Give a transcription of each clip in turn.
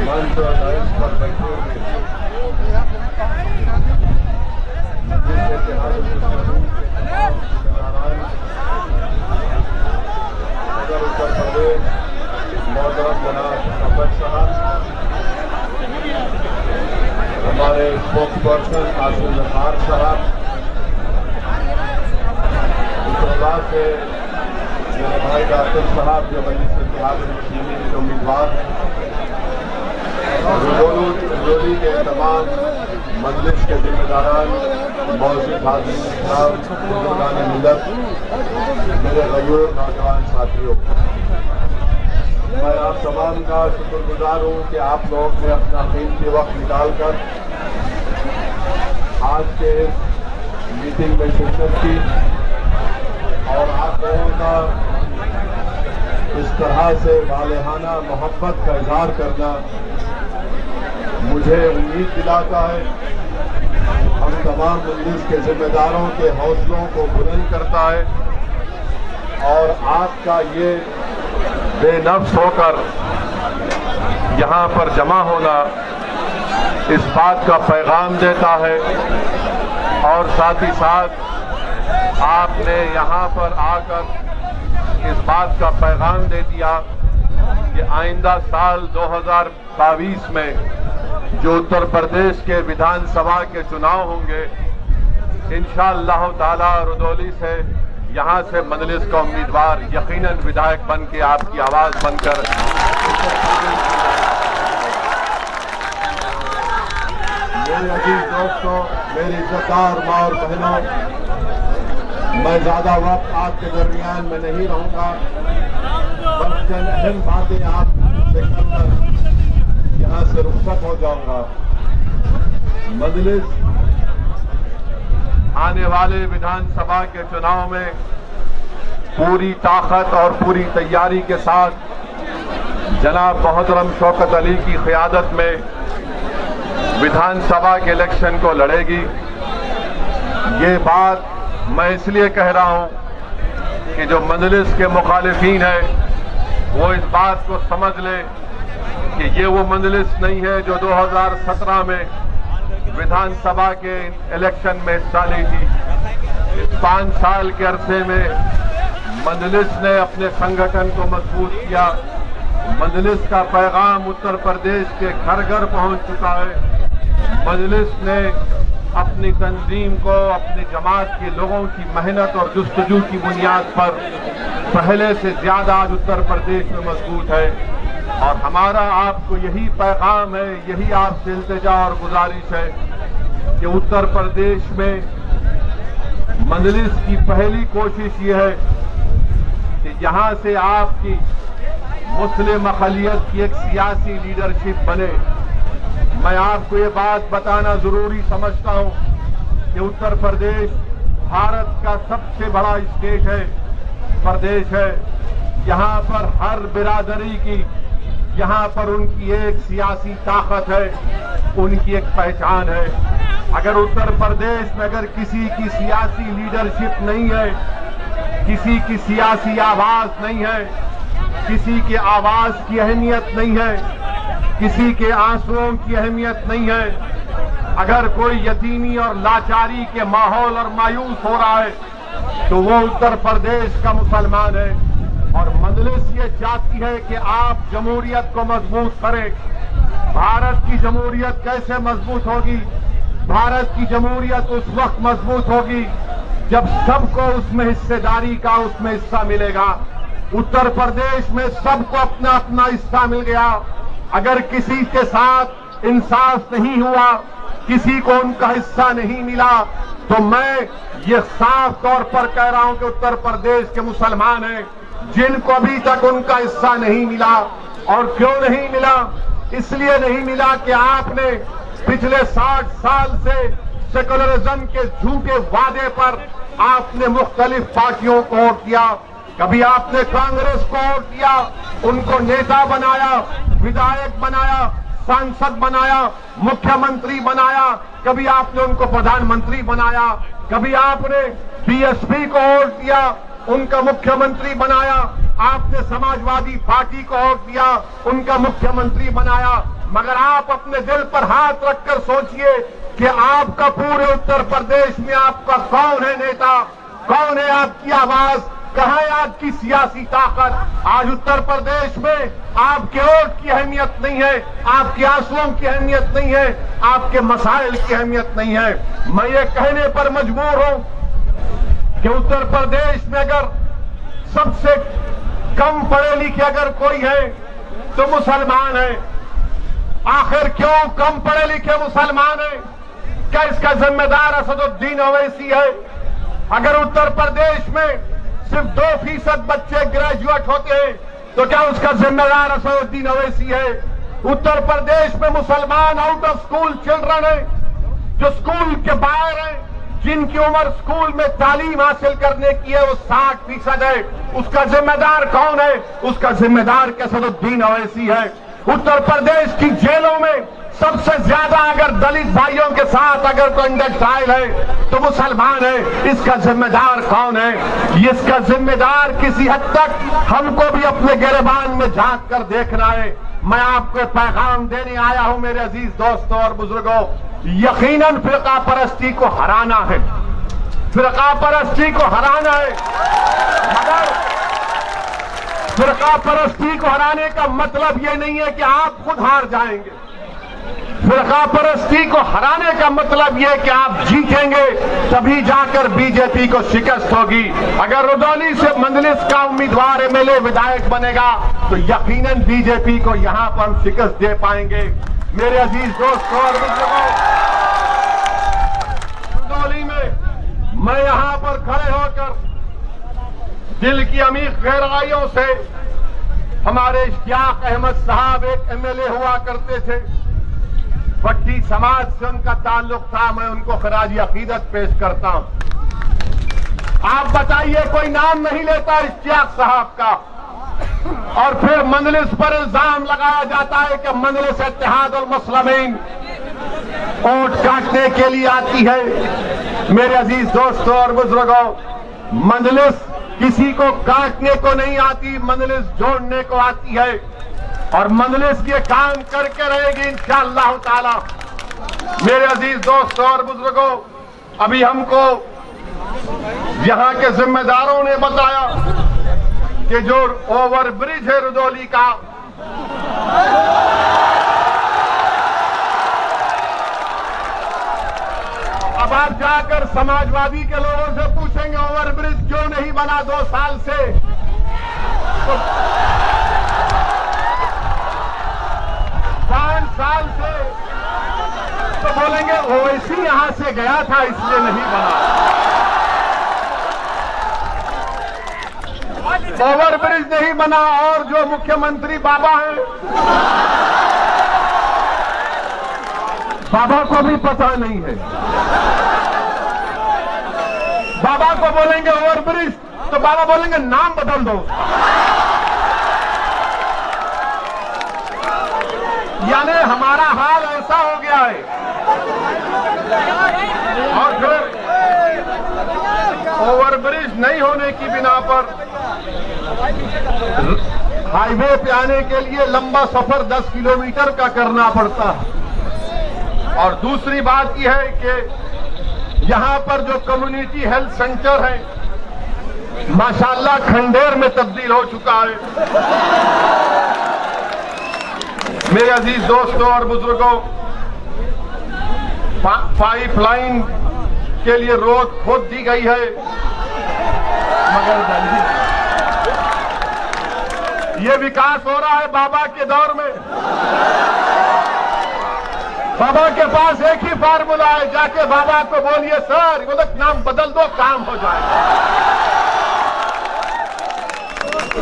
मंच और डायस पर बैठे हुए सदर उत्तर प्रदेश मोहतरम जनाब अब्बास साहब, हमारे स्पोक्सपर्सन आसिम जफार साहब, इस्लामाबाद से मेरे भाई डॉक्टर साहब जो मजलिस इत्तेहाद मुस्लिमीन के उम्मीदवार हैं, रजौली के तमाम मजलिस के जिम्मेदारान, मौजूद हाजिरीन इकराम, बुजुर्गान मिल्लत, मेरे गयूर नौजवान साथियों, मैं आप तमाम का शुक्रगुजार हूँ कि आप लोग ने अपना कीमती वक्त निकालकर आज के मीटिंग में शिरकत की और आप लोगों का इस तरह से वालेहाना मोहब्बत का इजहार करना मुझे उम्मीद दिलाता है, हम तमाम मजलिस के जिम्मेदारों के हौसलों को बुलंद करता है और आपका ये बेनफ्स होकर यहाँ पर जमा होना इस बात का पैगाम देता है और साथ ही साथ आपने यहाँ पर आकर इस बात का पैगाम दे दिया कि आइंदा साल 2022 में जो उत्तर प्रदेश के विधानसभा के चुनाव होंगे, इंशाअल्लाह ताला रजौली से यहाँ से मजलिस का उम्मीदवार यकीनन विधायक बन के आपकी आवाज बनकर मेरे अजीज दोस्तों, मेरी इज्जतदार माँ और बहनों, मैं ज्यादा वक्त आपके दरमियान में नहीं रहूंगा, बस चंद अहम बातें आपसे करकर यहाँ से रुखसत हो जाऊंगा। मजलिस आने वाले विधानसभा के चुनाव में पूरी ताकत और पूरी तैयारी के साथ जनाब मोहतरम शौकत अली की क़ियादत में विधानसभा के इलेक्शन को लड़ेगी। ये बात मैं इसलिए कह रहा हूं कि जो मजलिस के मुखालिफीन है वो इस बात को समझ ले कि ये वो मजलिस नहीं है जो 2017 में विधानसभा के इलेक्शन में हिस्सा ली थी। इस 5 साल के अरसे में मजलिस ने अपने संगठन को मजबूत किया। मजलिस का पैगाम उत्तर प्रदेश के घर घर पहुंच चुका है। मजलिस ने अपनी तंजीम को अपनी जमात के लोगों की मेहनत और जुस्तजू की बुनियाद पर पहले से ज्यादा आज उत्तर प्रदेश में मजबूत है और हमारा आपको यही पैगाम है, यही आपसे इल्तिजा और गुजारिश है कि उत्तर प्रदेश में मजलिस की पहली कोशिश ये है कि यहां से आपकी मुस्लिम अक़लियत की एक सियासी लीडरशिप बने। मैं आपको ये बात बताना जरूरी समझता हूं कि उत्तर प्रदेश भारत का सबसे बड़ा स्टेट है, प्रदेश है। यहां पर हर बिरादरी की यहां पर उनकी एक सियासी ताकत है, उनकी एक पहचान है। अगर उत्तर प्रदेश में अगर किसी की सियासी लीडरशिप नहीं है, किसी की सियासी आवाज नहीं है, किसी के आवाज की अहमियत नहीं है, किसी के आंसुओं की अहमियत नहीं है, अगर कोई यतीमी और लाचारी के माहौल और मायूस हो रहा है तो वो उत्तर प्रदेश का मुसलमान है। और मजलिस ये चाहती है कि आप जमहूरियत को मजबूत करें। भारत की जमहूरियत कैसे मजबूत होगी? भारत की जमहूरियत उस वक्त मजबूत होगी जब सबको उसमें हिस्सेदारी का उसमें हिस्सा मिलेगा। उत्तर प्रदेश में सबको अपना अपना हिस्सा मिल गया। अगर किसी के साथ इंसाफ नहीं हुआ, किसी को उनका हिस्सा नहीं मिला, तो मैं ये साफ तौर पर कह रहा हूं कि उत्तर प्रदेश के मुसलमान हैं जिनको अभी तक उनका हिस्सा नहीं मिला। और क्यों नहीं मिला? इसलिए नहीं मिला कि आपने पिछले 60 साल से सेकुलरिज्म के झूठे वादे पर आपने मुख्तलिफ पार्टियों को वोट किया। कभी आपने कांग्रेस को वोट किया, उनको नेता बनाया, विधायक बनाया, सांसद बनाया, मुख्यमंत्री बनाया, कभी आपने उनको प्रधानमंत्री बनाया, कभी आपने बीएसपी को वोट दिया, उनका मुख्यमंत्री बनाया, आपने समाजवादी पार्टी को वोट दिया, उनका मुख्यमंत्री बनाया, मगर आप अपने दिल पर हाथ रखकर सोचिए कि आपका पूरे उत्तर प्रदेश में आपका कौन है नेता, कौन है आपकी आवाज, कहां है आपकी सियासी ताकत। आज उत्तर प्रदेश में आपके वोट की अहमियत नहीं है, आपके आंसुओं की अहमियत नहीं है, आपके मसाइल की अहमियत नहीं है। मैं ये कहने पर मजबूर हूं कि उत्तर प्रदेश में अगर सबसे कम पढ़े लिखे अगर कोई है तो मुसलमान है। आखिर क्यों कम पढ़े लिखे मुसलमान है? क्या इसका जिम्मेदार असदुद्दीन ओवैसी है? अगर उत्तर प्रदेश में सिर्फ 2% बच्चे ग्रेजुएट होते हैं तो क्या उसका जिम्मेदार असदुद्दीन ओवैसी है? उत्तर प्रदेश में मुसलमान आउट ऑफ स्कूल चिल्ड्रन है, जो स्कूल के बाहर है, जिनकी उम्र स्कूल में तालीम हासिल करने की है वो 60% है। उसका जिम्मेदार कौन है? उसका जिम्मेदार असदुद्दीन ओवैसी है। उत्तर प्रदेश की जेलों में सबसे ज्यादा अगर दलित भाइयों के साथ अगर कोई इंडस्ट्राइल है तो मुसलमान है। इसका जिम्मेदार कौन है? इसका जिम्मेदार किसी हद तक हमको भी अपने गिरबान में झांक कर देखना है। मैं आपको पैगाम देने आया हूं मेरे अजीज दोस्तों और बुजुर्गों, यकीनन फिरका परस्ती को हराना है, फिरका परस्ती को हराना है, मगर फिरका परस्ती को हराने का मतलब ये नहीं है कि आप खुद हार जाएंगे। फिरका परस्ती को हराने का मतलब यह कि आप जीतेंगे तभी जाकर बीजेपी को शिकस्त होगी। अगर रुदौली से मंदलिस का उम्मीदवार एमएलए विधायक बनेगा तो यकीनन बीजेपी को यहां पर हम शिकस्त दे पाएंगे। मेरे अजीज दोस्तों और बुजुर्गों, रुदौली में मैं यहां पर खड़े होकर दिल की अमीर गहराइयों से, हमारे इश्तियाक अहमद साहब एक एमएलए हुआ करते थे, भट्टी समाज से उनका ताल्लुक था, मैं उनको खराजी अकीदत पेश करता हूं। आप बताइए, कोई नाम नहीं लेता इश्तियाक साहब का, और फिर मंदलिस पर इल्जाम लगाया जाता है कि मंदलिस इत्तेहादुल मुस्लिमीन वोट काटने के लिए आती है। मेरे अजीज दोस्तों और बुजुर्गों, मंदलिस किसी को काटने को नहीं आती, मंदलिस जोड़ने को आती है, और मंदलिस ये काम करके रहेगी इंशाअल्लाह ताला। मेरे अजीज दोस्तों और बुजुर्गों, अभी हमको यहां के जिम्मेदारों ने बताया कि जो ओवर ब्रिज है रुदौली का, अब आप जाकर समाजवादी के लोगों से पूछेंगे ओवर ब्रिज क्यों नहीं बना 2 साल से, तो 5 साल से, तो बोलेंगे ओवैसी यहां से गया था इसलिए नहीं बना। ओवर ब्रिज नहीं बना, और जो मुख्यमंत्री बाबा हैं, बाबा को भी पता नहीं है। बाबा को बोलेंगे ओवर ब्रिज तो बाबा बोलेंगे नाम बदल दो। यानी हमारा हाल ऐसा हो गया है। और फिर ओवर ब्रिज नहीं होने की बिना पर हाईवे पे आने के लिए लंबा सफर 10 किलोमीटर का करना पड़ता है। और दूसरी बात यह है कि यहां पर जो कम्युनिटी हेल्थ सेंटर है माशाल्लाह खंडेर में तब्दील हो चुका है। मेरे अजीज दोस्तों और बुजुर्गों, पाइपलाइन के लिए रोड खोद दी गई है, मगर ये विकास हो रहा है बाबा के दौर में। बाबा के पास एक ही फार्मूला है, जाके बाबा को बोलिए सर बोले नाम बदल दो, काम हो जाएगा।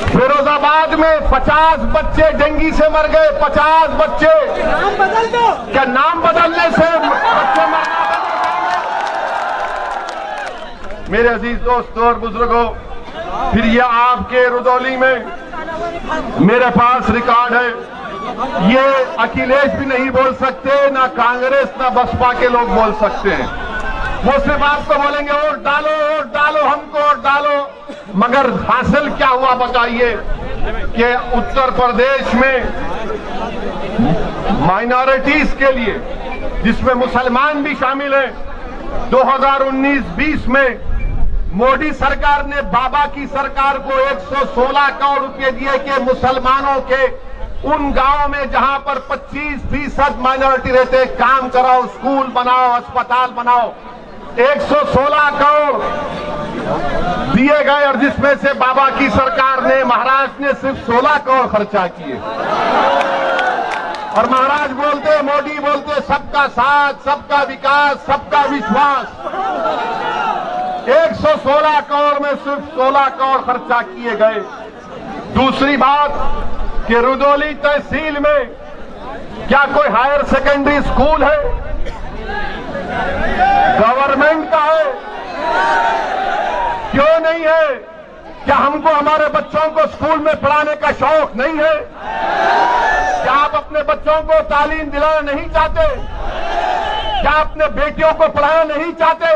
फिरोजाबाद में 50 बच्चे डेंगू से मर गए, 50 बच्चे। नाम बदल दो। क्या नाम बदलने से बच्चे मरना बंद हो जाएंगे? मेरे अजीज दोस्तों और बुजुर्गों, फिर ये आपके रुदौली में मेरे पास रिकॉर्ड है, ये अखिलेश भी नहीं बोल सकते, ना कांग्रेस ना बसपा के लोग बोल सकते हैं। वो सिर्फ आपको बोलेंगे वोट डालो, हमको वोट डालो, मगर हासिल क्या हुआ बताइए कि उत्तर प्रदेश में माइनॉरिटीज के लिए, जिसमें मुसलमान भी शामिल हैं, 2019-20 में मोदी सरकार ने बाबा की सरकार को 116 करोड़ रुपए दिए कि मुसलमानों के उन गांवों में जहां पर 25% माइनॉरिटी रहते, काम कराओ, स्कूल बनाओ, अस्पताल बनाओ। 116 करोड़ दिए गए और जिसमें से बाबा की सरकार ने, महाराष्ट्र ने सिर्फ 16 करोड़ खर्चा किए। और महाराज बोलते, मोदी बोलते सबका साथ, सबका विकास, सबका विश्वास। 116 करोड़ में सिर्फ 16 करोड़ खर्चा किए गए। दूसरी बात कि रुदौली तहसील में क्या कोई हायर सेकेंडरी स्कूल है? गवर्नमेंट का है, क्यों नहीं है? क्या हमको हमारे बच्चों को स्कूल में पढ़ाने का शौक नहीं है? क्या आप अपने बच्चों को तालीम दिलाना नहीं चाहते? क्या अपने बेटियों को पढ़ाना नहीं चाहते?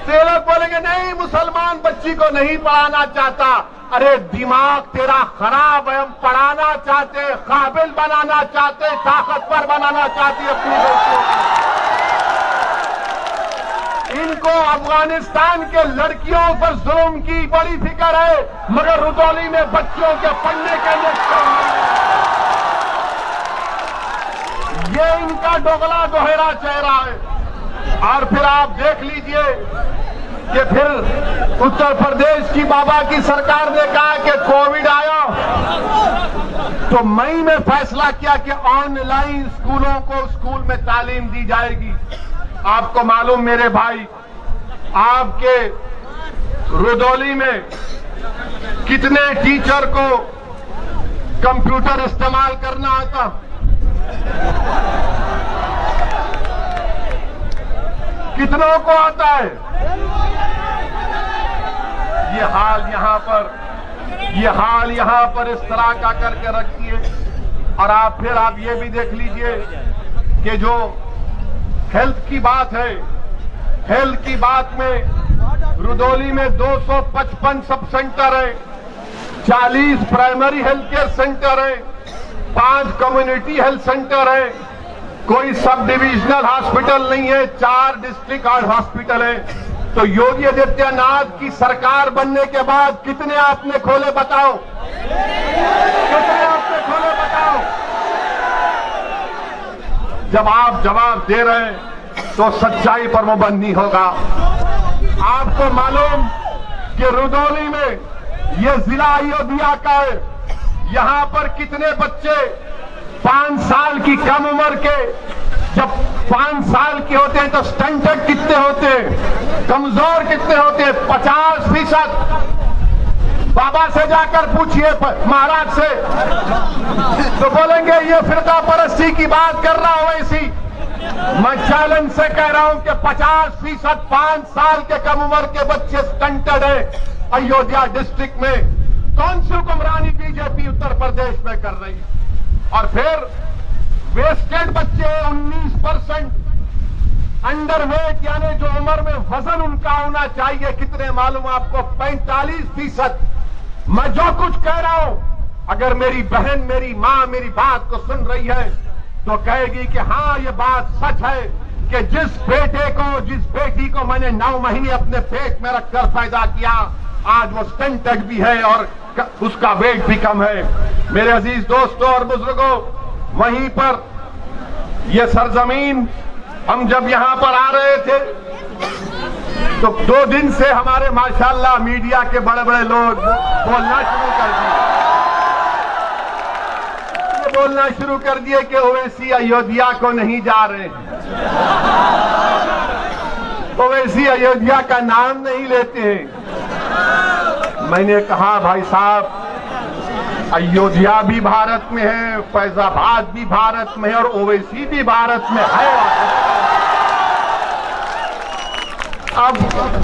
तो लोग बोलेंगे नहीं, मुसलमान बच्ची को नहीं पढ़ाना चाहता। अरे दिमाग तेरा खराब है, हम पढ़ाना चाहते, काबिल बनाना चाहते, ताकतवर बनाना चाहते अपनी बेटियों को। इनको अफगानिस्तान के लड़कियों पर जुल्म की बड़ी फिक्र है, मगर रुदौली में बच्चियों के पढ़ने के लिए ये इनका दोगला दोहरा चेहरा है। और फिर आप देख लीजिए कि फिर उत्तर प्रदेश की बाबा की सरकार ने कहा कि कोविड आया तो मई में फैसला किया कि ऑनलाइन स्कूलों को स्कूल में तालीम दी जाएगी। आपको मालूम मेरे भाई, आपके रुदौली में कितने टीचर को कंप्यूटर इस्तेमाल करना आता? कितनों को आता है? ये हाल यहां पर इस तरह का करके रखिए। और आप ये भी देख लीजिए कि जो हेल्थ की बात है, हेल्थ की बात में रुदौली में 255 सब सेंटर है, 40 प्राइमरी हेल्थ केयर सेंटर है, 5 कम्युनिटी हेल्थ सेंटर है, कोई सब डिविजनल हॉस्पिटल नहीं है, 4 डिस्ट्रिक्ट हॉस्पिटल है। तो योगी आदित्यनाथ की सरकार बनने के बाद कितने आपने खोले बताओ? कितने आपने खोले बताओ? जब आप जवाब दे रहे हैं तो सच्चाई पर पाबंदी होगा। आपको मालूम कि रुदौली में यह जिला अयोध्या का है, यहां पर कितने बच्चे 5 साल की कम उम्र के, जब 5 साल के होते हैं तो स्टंटेड कितने होते हैं, कमजोर कितने होते हैं? 50%। बाबा से जाकर पूछिए, महाराज से, तो बोलेंगे ये फिरका परस्ती की बात कर रहा हो ऐसी। मैं चैलेंज से कह रहा हूं कि 50% 5 साल के कम उम्र के बच्चे स्टंटेड है अयोध्या डिस्ट्रिक्ट में। कौन सी हुक्मरानी बीजेपी उत्तर प्रदेश में कर रही है? और फिर वेस्टेड बच्चे 19%, अंडरवेट यानी जो उम्र में वजन उनका होना चाहिए कितने मालूम आपको? 45%। मैं जो कुछ कह रहा हूं, अगर मेरी बहन, मेरी मां मेरी बात को सुन रही है तो कहेगी कि हाँ ये बात सच है कि जिस बेटी को मैंने 9 महीने अपने पेट में रखकर पैदा किया, आज वो स्टंटेड भी है और उसका वेट भी कम है। मेरे अजीज दोस्तों और बुजुर्गों, वहीं पर यह सरजमीन, हम जब यहां पर आ रहे थे तो 2 दिन से हमारे माशाल्लाह मीडिया के बड़े बड़े लोग बोलना शुरू कर दिए कि ओवैसी अयोध्या को नहीं जा रहे हैं, ओवैसी अयोध्या का नाम नहीं लेते हैं। मैंने कहा भाई साहब, अयोध्या भी भारत में है, फैजाबाद भी भारत में है और ओवैसी भी भारत में है। अब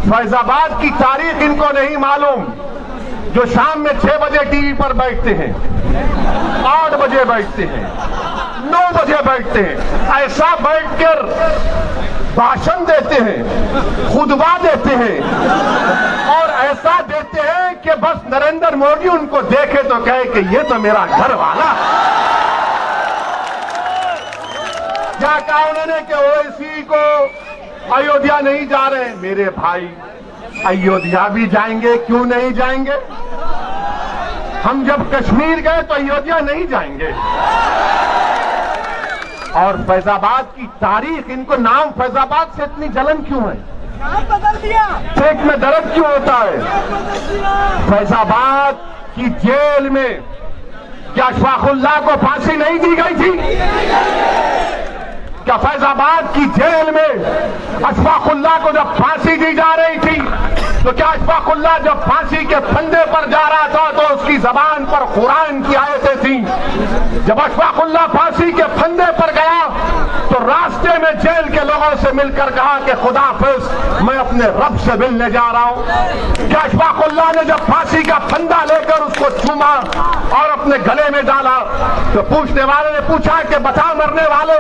फैजाबाद की तारीख इनको नहीं मालूम, जो शाम में 6 बजे टीवी पर बैठते हैं। 8 बजे बैठते हैं, 9 बजे बैठते हैं, ऐसा बैठकर भाषण देते हैं, खुतबा देते हैं और ऐसा देते हैं कि बस नरेंद्र मोदी उनको देखे तो कहे कि ये तो मेरा घर वाला। क्या कहा उन्होंने कि ओवैसी को अयोध्या नहीं जा रहे। मेरे भाई, अयोध्या भी जाएंगे, क्यों नहीं जाएंगे? हम जब कश्मीर गए तो अयोध्या नहीं जाएंगे। और फैजाबाद की तारीख, इनको नाम फैजाबाद से इतनी जलन क्यों है? नाम बदल दिया, पेट में दर्द क्यों होता है? फैजाबाद की जेल में क्या अशफाकुल्लाह को फांसी नहीं दी गई थी? क्या फैजाबाद की जेल में अशफाकुल्लाह को जब फांसी दी जा रही थी तो क्या अशफाकुल्लाह जब फांसी के फंदे पर जा रहा था तो उसकी जबान पर कुरान की आयतें थी? जब अशफाकुल्लाह फांसी के फंदे पर गया तो रास्ते में जेल के लोगों से मिलकर कहा कि खुदा हाफिज, मैं अपने रब से मिलने जा रहा हूं। क्या अशफाकुल्लाह ने जब फांसी का फंदा लेकर उसको चूमा और अपने गले में डाला तो पूछने वाले ने पूछा कि बता मरने वाले,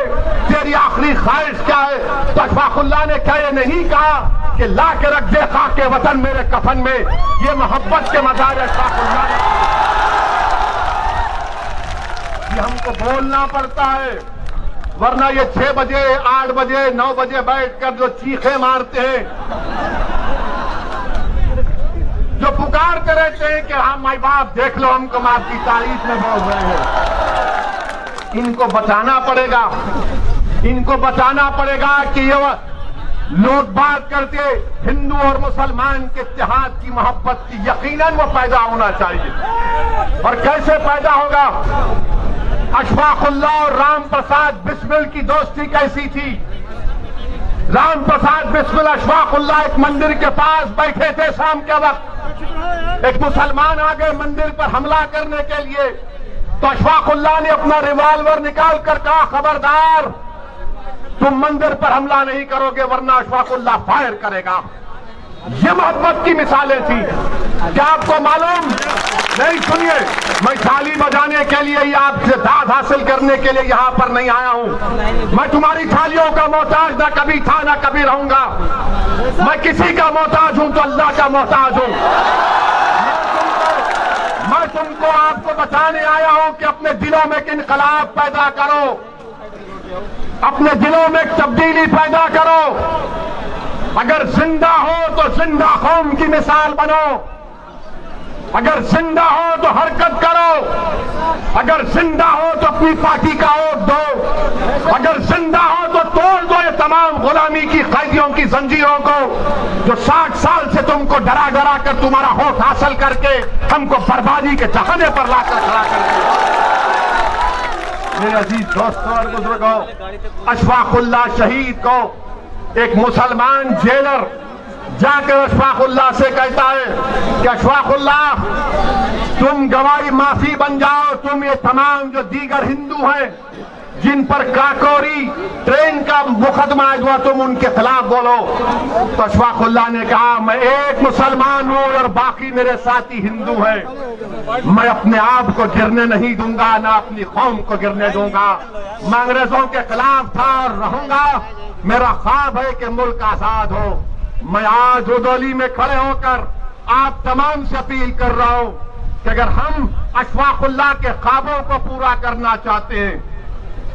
तेरी आखिरी ख्वाहिश क्या है? तो अशफाकुल्लाह ने क्या ये नहीं कहा कि ला के रख दे खाके वतन मेरे कफन में? ये मोहब्बत के मज़ार अशफाकुल्लाह ने। ये हमको बोलना पड़ता है, वरना ये 6 बजे 8 बजे 9 बजे बैठकर जो चीखे मारते हैं, जो पुकारते रहते हैं कि हाँ माई बाप देख लो हमको आपकी तारीफ में बोल रहे हैं, इनको बताना पड़ेगा, इनको बताना पड़ेगा कि ये लोग बात करते हिंदू और मुसलमान के इत्तेहाद की मोहब्बत की, यकीनन वो पैदा होना चाहिए। और कैसे पैदा होगा? अशफाकुल्लाह और राम प्रसाद बिस्मिल की दोस्ती कैसी थी? राम प्रसाद बिस्मिल अशफाकुल्लाह एक मंदिर के पास बैठे थे शाम के वक्त, एक मुसलमान आ गए मंदिर पर हमला करने के लिए, तो अशफाकुल्लाह ने अपना रिवॉल्वर निकाल कर कहा, खबरदार तुम मंदिर पर हमला नहीं करोगे वरना अशफाकुल्लाह फायर करेगा। ये मोहब्बत की मिसालें थी। क्या आपको मालूम नहीं? सुनिए, मैं थाली बजाने के लिए या आपसे दाद हासिल करने के लिए यहाँ पर नहीं आया हूँ। मैं तुम्हारी थालियों का मोहताज ना कभी था ना कभी रहूंगा। मैं किसी का मोहताज हूँ तो अल्लाह का मोहताज हूँ। मैं तुमको आपको बताने आया हूँ कि अपने दिलों में एक इनकलाब पैदा करो, अपने दिलों में एक तब्दीली पैदा करो। अगर जिंदा हो तो जिंदा कौम की मिसाल बनो, अगर जिंदा हो तो हरकत करो, अगर जिंदा हो तो अपनी पार्टी का वोट दो, अगर जिंदा हो तो तोड़ दो ये तमाम गुलामी की कैदियों की जंजीरों को जो 60 साल से तुमको डरा डरा कर तुम्हारा वोट हासिल करके हमको बर्बादी के जहाने पर लाकर खड़ा कर दिया। मेरे अजीज दोस्तों और बुजुर्गों, अशफाकुल्लाह शहीद को एक मुसलमान जेलर जाकर अशफाकुल्लाह से कहता है कि अशफाकुल्लाह तुम गवाही माफी बन जाओ, तुम ये तमाम जो दीगर हिंदू हैं जिन पर काकोरी ट्रेन का मुकदमा है तुम उनके खिलाफ बोलो। तो अशफाकुल्लाह ने कहा, मैं एक मुसलमान हूं और बाकी मेरे साथी हिंदू हैं, मैं अपने आप को गिरने नहीं दूंगा, ना अपनी कौम को गिरने दूंगा। मैं अंग्रेजों के खिलाफ था और रहूंगा। मेरा ख्वाब है कि मुल्क आजाद हो। मैं आज रुदौली में खड़े होकर आप तमाम से अपील कर रहा हूं कि अगर हम अशफाकुल्लाह के ख्वाबों को पूरा करना चाहते हैं,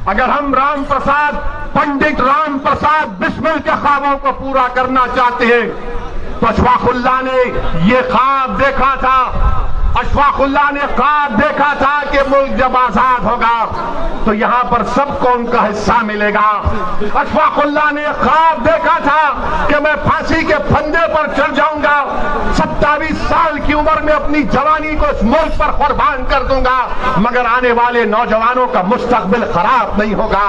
अगर हम राम प्रसाद पंडित राम प्रसाद बिस्मिल के ख्वाबों को पूरा करना चाहते हैं तो अशफाकुल्लाह ने ये ख्वाब देखा था। अशफाकुल्लाह ने ख्वाब देखा था कि मुल्क जब आजाद होगा तो यहाँ पर सबको उनका हिस्सा मिलेगा। अशफाकुल्लाह ने ख्वाब देखा था कि मैं फांसी के फंदे पर चढ़ जाऊंगा, 27 साल की उम्र में अपनी जवानी को इस मुल्क पर कुर्बान कर दूंगा, मगर आने वाले नौजवानों का मुस्तकबिल खराब नहीं होगा।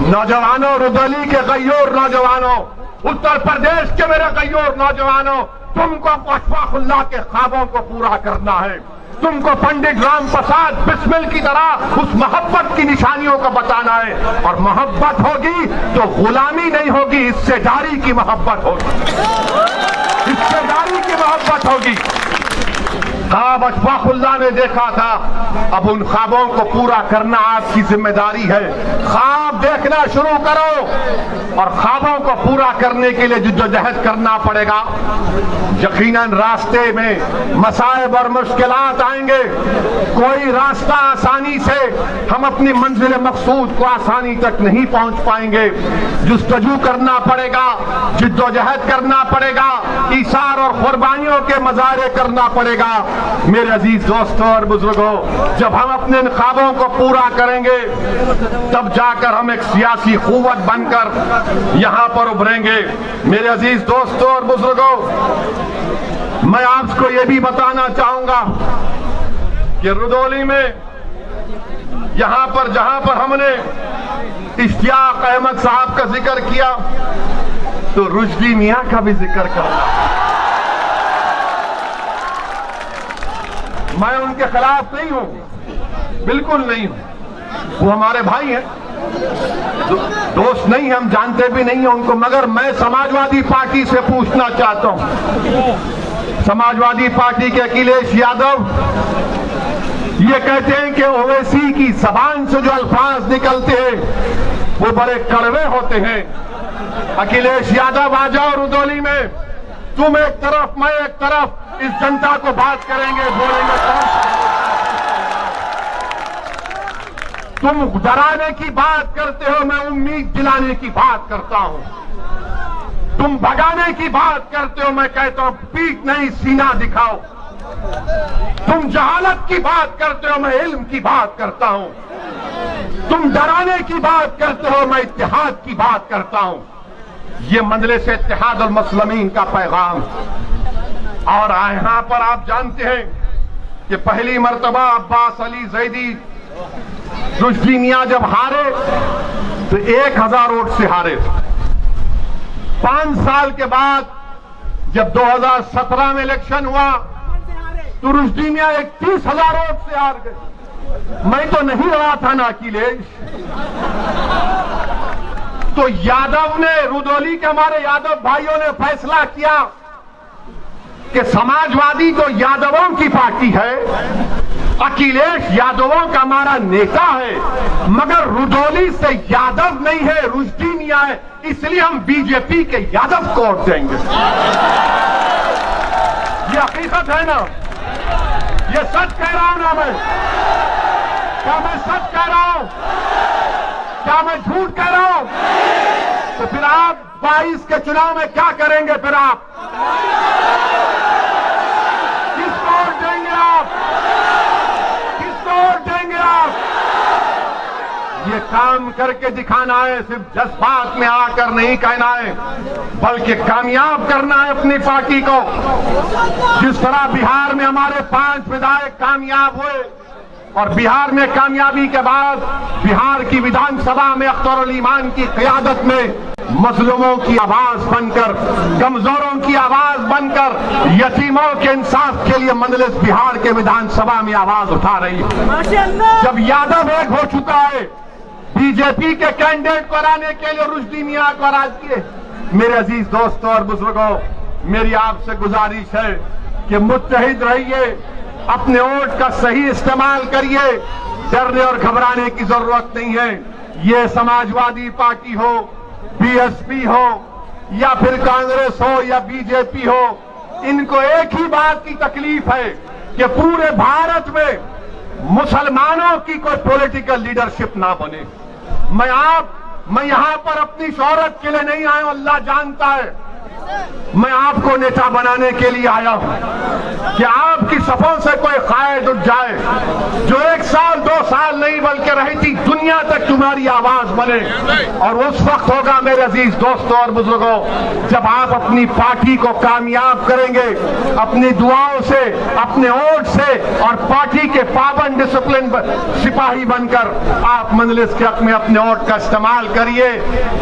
नौजवानों, रुदौली के गय्योर नौजवानों, उत्तर प्रदेश के मेरे गय्योर नौजवानों, तुमको अशफाकुल्लाह के ख्वाबों को पूरा करना है। तुमको पंडित राम प्रसाद बिस्मिल की तरह उस मोहब्बत की निशानियों को बताना है। और मोहब्बत होगी तो गुलामी नहीं होगी, हिस्सेदारी की मोहब्बत होगी, हिस्सेदारी की मोहब्बत होगी। ख्वाब अशफाकुल्लाह ने देखा था, अब उन ख्वाबों को पूरा करना आपकी जिम्मेदारी है। ख्वाब देखना शुरू करो और ख्वाबों को पूरा करने के लिए जिद्दोजहद करना पड़ेगा। यकीनन रास्ते में मसाइब और मुश्किलात आएंगे, कोई रास्ता आसानी से हम अपनी मंजिल मकसूद को आसानी तक नहीं पहुंच पाएंगे। जुस्तजू करना पड़ेगा, जिद्दोजहद करना पड़ेगा, ईसार और कुर्बानियों के मजारे करना पड़ेगा। मेरे अजीज दोस्तों और बुजुर्गों, जब हम अपने ख्वाबों को पूरा करेंगे तब जाकर हम एक सियासी कुव्वत बनकर यहां पर उभरेंगे। मेरे अजीज दोस्तों और बुजुर्गों, मैं आपको यह भी बताना चाहूंगा कि रुदौली में यहां पर जहां पर हमने इश्तियाक अहमद साहब का जिक्र किया तो रुश्दी मियां का भी जिक्र करना। मैं उनके खिलाफ नहीं हूं, बिल्कुल नहीं हूं, वो हमारे भाई हैं, दोस्त नहीं, हम जानते भी नहीं हैं उनको। मगर मैं समाजवादी पार्टी से पूछना चाहता हूं, समाजवादी पार्टी के अखिलेश यादव ये कहते हैं कि ओवैसी की जबान से जो अल्फाज निकलते हैं वो बड़े कड़वे होते हैं। अखिलेश यादव आ जाओ रुदौली में, तुम एक तरफ मैं एक तरफ, इस जनता को बात करेंगे, बोलेंगे तुम डराने की बात करते हो, मैं उम्मीद दिलाने की बात करता हूं। तुम भगाने की बात करते हो, मैं कहता हूं पीठ नहीं सीना दिखाओ। तुम जहालत की बात करते हो, मैं इल्म की बात करता हूं। तुम डराने की बात करते हो, मैं इत्तेहाद की बात करता हूं। ये मजलिस इत्तेहाद और मुस्लिमीन का पैगाम। और यहां पर आप जानते हैं कि पहली मर्तबा अब्बास अली जैदी रुश्दी मियां जब हारे तो 1000 वोट से हारे। 5 साल के बाद जब 2017 में इलेक्शन हुआ तो रुश्दी मियां 31,000 वोट से हार गए। मैं तो नहीं रहा था ना अखिलेश। तो यादव ने, रुदौली के हमारे यादव भाइयों ने फैसला किया कि समाजवादी तो यादवों की पार्टी है, अखिलेश यादवों का हमारा नेता है, मगर रुदौली से यादव नहीं है, रुश्दी मियां है, इसलिए हम बीजेपी के यादव को वोट देंगे। ये हकीकत है ना, ये सच कह रहा हूं ना मैं? क्या मैं सच कह रहा हूं? क्या मैं झूठ कह रहा हूं? तो फिर आप 22 के चुनाव में क्या करेंगे? फिर आप किसको वोट देंगे? आप किसको वोट देंगे? आप ये काम करके दिखाना है, सिर्फ जज्बात में आकर नहीं कहना है, बल्कि कामयाब करना है अपनी पार्टी को। जिस तरह बिहार में हमारे 5 विधायक कामयाब हुए और बिहार में कामयाबी के बाद बिहार की विधानसभा में अख्तर ईमान की क़यादत में मजलूमों की आवाज बनकर, कमजोरों की आवाज बनकर, यतीमों के इंसाफ के लिए मजलिस बिहार के विधानसभा में आवाज उठा रही है। जब यादव एक हो चुका है, बीजेपी के कैंडिडेट को हराने के लिए रुश्दी मियां को हरा दिए। मेरे अजीज दोस्तों और बुजुर्गों, मेरी आपसे गुजारिश है कि मुत्तहिद रहिए, अपने वोट का सही इस्तेमाल करिए, डरने और घबराने की जरूरत नहीं है। ये समाजवादी पार्टी हो, बीएसपी हो या फिर कांग्रेस हो या बीजेपी हो, इनको एक ही बात की तकलीफ है कि पूरे भारत में मुसलमानों की कोई पॉलिटिकल लीडरशिप ना बने। मैं यहां पर अपनी शोहरत के लिए नहीं आया हूं, अल्लाह जानता है। मैं आपको नेता बनाने के लिए आया हूं कि आपकी सफों से कोई कायद उठ जाए, जो 1 साल 2 साल नहीं बल्कि रहती दुनिया तक तुम्हारी आवाज बने। और उस वक्त होगा मेरे अजीज दोस्तों और बुजुर्गों, जब आप अपनी पार्टी को कामयाब करेंगे, अपनी दुआओं से, अपने वोट से और पार्टी के पाबंद डिसिप्लिन सिपाही बनकर आप मजलिस के हक में अपने वोट का इस्तेमाल करिए।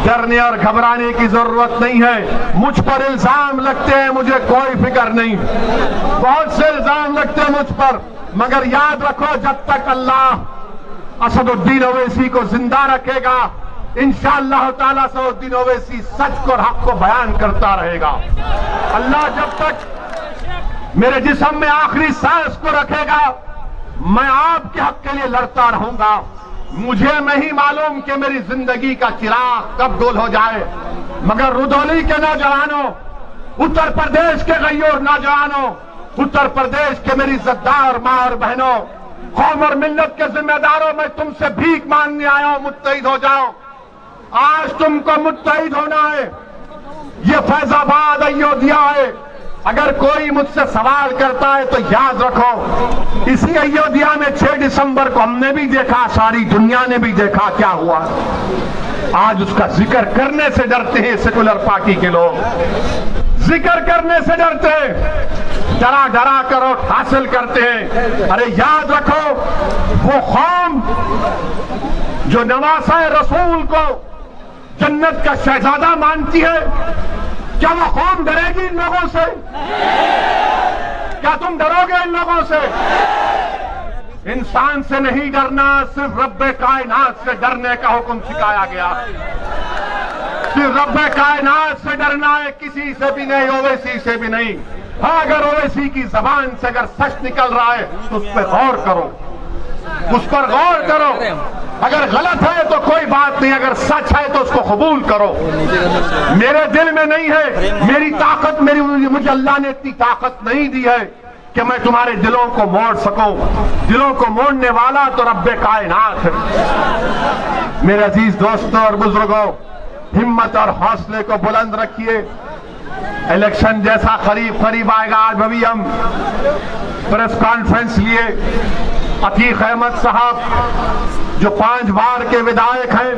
डरने और घबराने की जरूरत नहीं है। मुझ पर इल्जाम लगते हैं, मुझे कोई फिक्र नहीं, बहुत से इल्जाम लगते हैं मुझ पर, मगर याद रखो जब तक अल्लाह असदुद्दीन ओवैसी को जिंदा रखेगा, इंशाअल्लाह ताला असदुद्दीन ओवैसी सच को और हक को बयान करता रहेगा। अल्लाह जब तक मेरे जिस्म में आखिरी सांस को रखेगा, मैं आपके हक के लिए लड़ता रहूंगा। मुझे नहीं मालूम कि मेरी जिंदगी का चिराग कब गोल हो जाए, मगर रुधौली के नौजवानों, उत्तर प्रदेश के गैयोर नौजवानों, उत्तर प्रदेश के मेरी इज्जतदार मां और बहनों, कौम और मिल्लत के जिम्मेदारों, मैं तुमसे भीख मांगने आया हूं, मुत्तहिद हो जाओ। आज तुमको मुत्तहिद होना है। ये फैजाबाद अयोध्या है। अगर कोई मुझसे सवाल करता है तो याद रखो, इसी अयोध्या में 6 दिसंबर को हमने भी देखा, सारी दुनिया ने भी देखा क्या हुआ। आज उसका जिक्र करने से डरते हैं सेकुलर पार्टी के लोग, जिक्र करने से डरते हैं, डरा डरा कर वोट हासिल करते हैं। अरे याद रखो, वो कौम जो नवासा रसूल को जन्नत का शहजादा मानती है, क्या वो कौम डरेगी इन लोगों से? क्या तुम डरोगे इन लोगों से? इंसान से नहीं डरना, सिर्फ रब्बे कायनात से डरने का हुक्म सिखाया गया। सिर्फ रब्बे कायनात से डरना है, किसी से भी नहीं, ओवैसी से भी नहीं। हाँ, अगर ओवैसी की जबान से अगर सच निकल रहा है तो उस पर गौर करो, उस पर गौर करो। अगर गलत है तो कोई बात नहीं, अगर सच है तो उसको कबूल करो। मेरे दिल में नहीं है, मेरी ताकत, मुझे अल्लाह ने इतनी ताकत नहीं दी है कि मैं तुम्हारे दिलों को मोड़ सकूं। दिलों को मोड़ने वाला तो रब्बे कायनात है। मेरे अजीज दोस्तों और बुजुर्गों, हिम्मत और हौसले को बुलंद रखिए। इलेक्शन जैसा करीब आएगा। आज अभी हम प्रेस कॉन्फ्रेंस लिए, अतीक अहमद साहब जो 5 बार के विधायक हैं,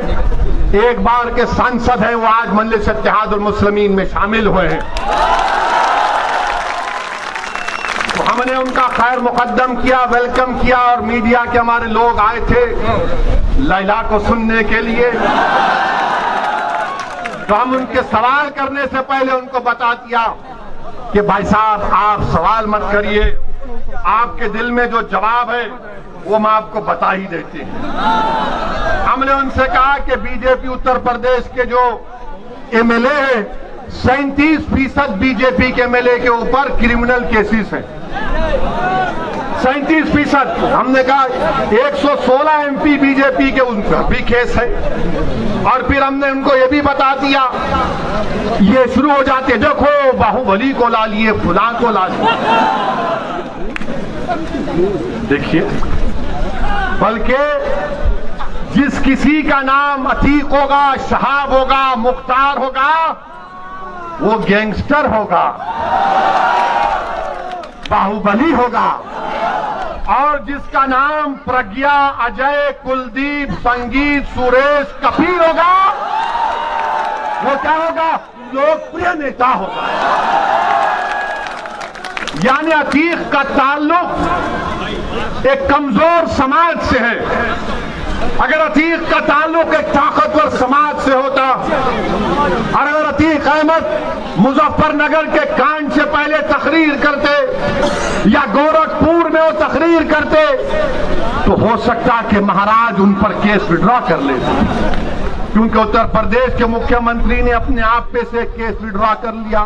1 बार के सांसद हैं, वो आज मजलिस इत्तेहादुल मुस्लिमीन में शामिल हुए हैं। तो हमने उनका खैर मुकद्दम किया, वेलकम किया, और मीडिया के हमारे लोग आए थे लैला को सुनने के लिए। तो हम उनके सवाल करने से पहले उनको बता दिया कि भाई साहब, आप सवाल मत करिए, आपके दिल में जो जवाब है वो हम आपको बता ही देते हैं। हमने उनसे कहा कि बीजेपी उत्तर प्रदेश के जो एमएलए है, 37% बीजेपी के एमएलए के ऊपर क्रिमिनल केसेस हैं। 37%। हमने कहा 116 एमपी बीजेपी के, उन पर भी केस है। और फिर हमने उनको ये भी बता दिया, ये शुरू हो जाते, देखो बाहुबली को ला लिए, फुला को ला लिए। देखिए, बल्कि जिस किसी का नाम अतीक होगा, शहाब होगा, मुख्तार होगा, वो गैंगस्टर होगा, बाहुबली होगा। और जिसका नाम प्रज्ञा, अजय, कुलदीप, संगीत, सुरेश, कपिल होगा, वो क्या होगा? लोकप्रिय नेता होगा। यानी अतीक का ताल्लुक एक कमजोर समाज से है। अगर अतीक का ताल्लुक एक ताकतवर समाज से होता, और अगर अतीक अहमद मुजफ्फरनगर के कांड से पहले तकरीर करते या गोरखपुर में वो तकरीर करते, तो हो सकता कि महाराज उन पर केस विड्रॉ कर लेते, क्योंकि उत्तर प्रदेश के मुख्यमंत्री ने अपने आप पे से केस विड्रॉ कर लिया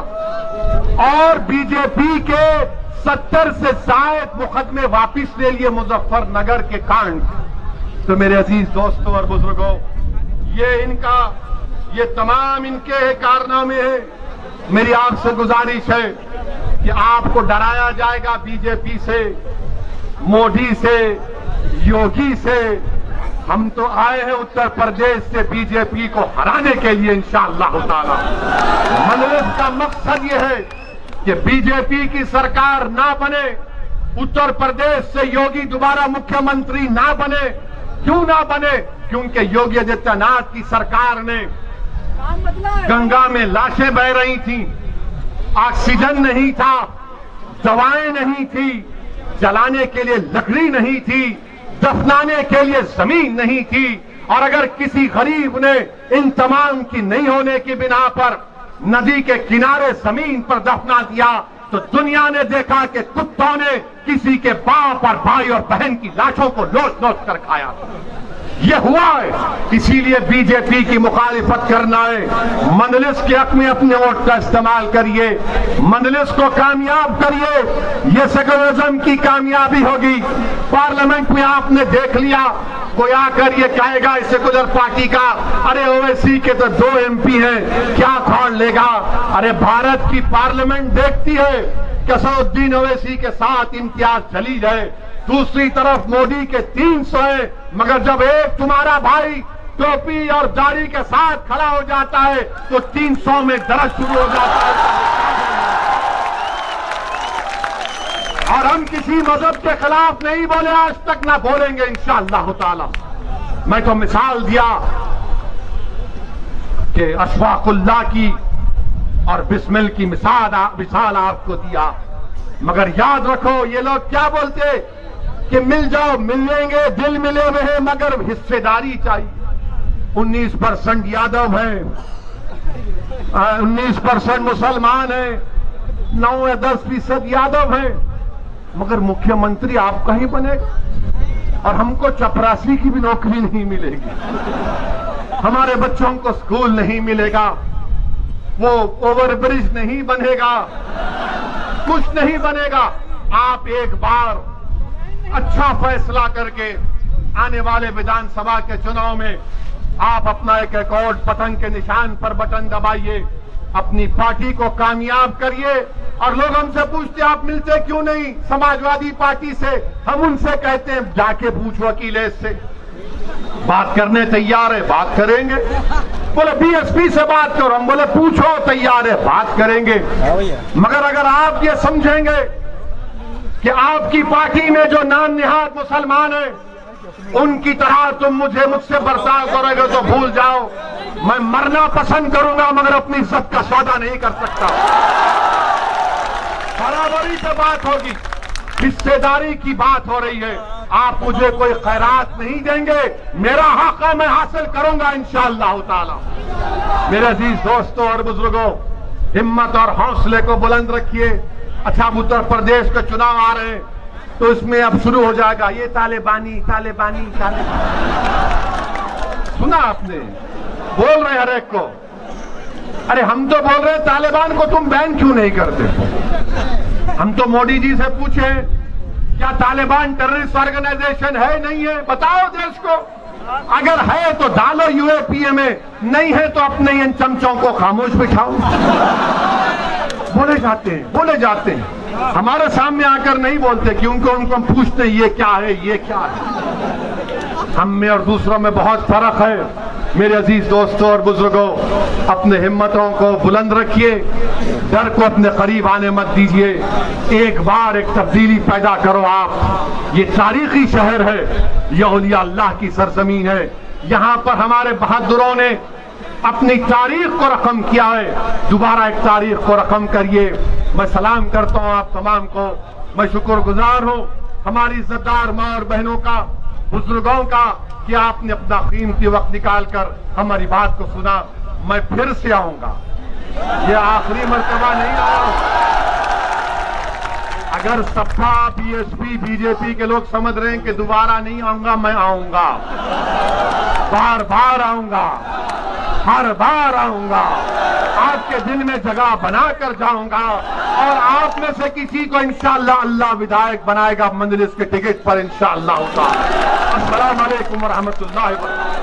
और बीजेपी के 70 से ज्यादा मुकदमे वापिस ले लिए मुजफ्फरनगर के कांड। तो मेरे अजीज दोस्तों और बुजुर्गों, ये तमाम इनके कारनामे हैं। मेरी आपसे गुजारिश है कि आपको डराया जाएगा बीजेपी से, मोदी से, योगी से। हम तो आए हैं उत्तर प्रदेश से बीजेपी को हराने के लिए इंशाअल्लाह ताला। मजलिस का मकसद ये है कि बीजेपी की सरकार ना बने, उत्तर प्रदेश से योगी दोबारा मुख्यमंत्री ना बने। क्यों ना बने? क्योंकि योगी आदित्यनाथ की सरकार ने गंगा में लाशें बह रही थी, ऑक्सीजन नहीं था, दवाएं नहीं थी, जलाने के लिए लकड़ी नहीं थी, दफनाने के लिए जमीन नहीं थी। और अगर किसी गरीब ने इन तमाम की नहीं होने की बिना पर नदी के किनारे जमीन पर दफना दिया, तो दुनिया ने देखा कि कुत्तों ने किसी के बाप और भाई और बहन की लाशों को लोच लोच कर खाया। ये हुआ है। इसीलिए बीजेपी की मुखालिफत करना है। मंजलिस के हक में अपने वोट का इस्तेमाल करिए, मंजलिस को कामयाब करिए, ये सेकुलरिज्म की कामयाबी होगी। पार्लियामेंट में आपने देख लिया, कोई आकर ये कहेगा इस सेकुलर पार्टी का, अरे ओवैसी के तो 2 MP हैं, क्या खोल लेगा। अरे भारत की पार्लियामेंट देखती है कि असदुद्दीन ओवैसी के साथ इम्तियाज चली जाए, दूसरी तरफ मोदी के 300 है, मगर जब एक तुम्हारा भाई टोपी और दाढ़ी के साथ खड़ा हो जाता है तो 300 में दर्द शुरू हो जाता है। और हम किसी मजहब के खिलाफ नहीं बोले, आज तक ना बोलेंगे इंशाअल्लाह ताला। मैं तो मिसाल दिया कि अशफाकुल्लाह की और बिस्मिल की मिसाल आपको दिया, मगर याद रखो ये लोग क्या बोलते कि मिल जाओ, मिलेंगे, दिल मिले हुए हैं, मगर हिस्सेदारी चाहिए। 19% यादव है, 19% मुसलमान है, 9 या 10% यादव है, मगर मुख्यमंत्री आपका ही बनेगा और हमको चपरासी की भी नौकरी नहीं मिलेगी, हमारे बच्चों को स्कूल नहीं मिलेगा, वो ओवरब्रिज नहीं बनेगा, कुछ नहीं बनेगा। आप एक बार अच्छा फैसला करके आने वाले विधानसभा के चुनाव में आप अपना एक रिकॉर्ड पतंग के निशान पर बटन दबाइए, अपनी पार्टी को कामयाब करिए। और लोग हमसे पूछते आप मिलते क्यों नहीं समाजवादी पार्टी से, हम उनसे कहते हैं जाके पूछो अखिलेश से, बात करने तैयार है, बात करेंगे। बोले बीएसपी से बात करो, हम बोले पूछो, तैयार है, बात करेंगे। मगर अगर आप ये समझेंगे कि आपकी पार्टी में जो नाम निहाद मुसलमान है उनकी तरह तुम मुझसे बर्ताव करोगे तो भूल जाओ। मैं मरना पसंद करूंगा मगर अपनी इज्जत का सौदा नहीं कर सकता। बराबरी से बात होगी, हिस्सेदारी की बात हो रही है। आप मुझे कोई खैरात नहीं देंगे, मेरा हक है, मैं हासिल करूंगा इंशाअल्लाह ताला। मेरे अजीज दोस्तों और बुजुर्गों, हिम्मत और हौसले को बुलंद रखिए। अच्छा, उत्तर प्रदेश के चुनाव आ रहे हैं तो इसमें अब शुरू हो जाएगा ये तालिबानी तालिबानी तालिबानी। सुना आपने, बोल रहे हर एक को। अरे हम तो बोल रहे हैं तालिबान को तुम बैन क्यों नहीं करते। हम तो मोदी जी से पूछे क्या तालिबान टेररिस्ट ऑर्गेनाइजेशन है नहीं है, बताओ देश को। अगर है तो डालो यूएपीए में, नहीं है तो अपने इन चमचों को खामोश बिठाओ। बोले जाते हैं हमारे सामने आकर नहीं बोलते क्योंकि उनको हम पूछते ये क्या है, ये क्या है। हम में और दूसरों में बहुत फर्क है। मेरे अजीज दोस्तों और बुजुर्गों, अपने हिम्मतों को बुलंद रखिए, डर को अपने करीब आने मत दीजिए। एक बार एक तब्दीली पैदा करो आप। ये तारीखी शहर है, ये औलिया अल्लाह की सरजमीन है। यहाँ पर हमारे बहादुरों ने अपनी तारीख को रकम किया है, दोबारा एक तारीख को रकम करिए। मैं सलाम करता हूँ आप तमाम को। मैं शुक्रगुजार हूँ हमारी इज्जतदार माँ और बहनों का, बुजुर्गों का, कि आपने अपना कीमती वक्त निकालकर हमारी बात को सुना। मैं फिर से आऊंगा, ये आखिरी मर्तबा नहीं आया। अगर सपा बीएसपी बीजेपी के लोग समझ रहे हैं कि दोबारा नहीं आऊंगा, मैं आऊंगा, बार बार आऊंगा, हर बार आऊंगा, आपके दिल में जगह बनाकर जाऊंगा और आप में से किसी को इंशाअल्लाह अल्लाह विधायक बनाएगा मजलिस के टिकट पर इंशाअल्लाह। अस्सलाम वालेकुम व रहमतुल्लाहि व बरकातहू।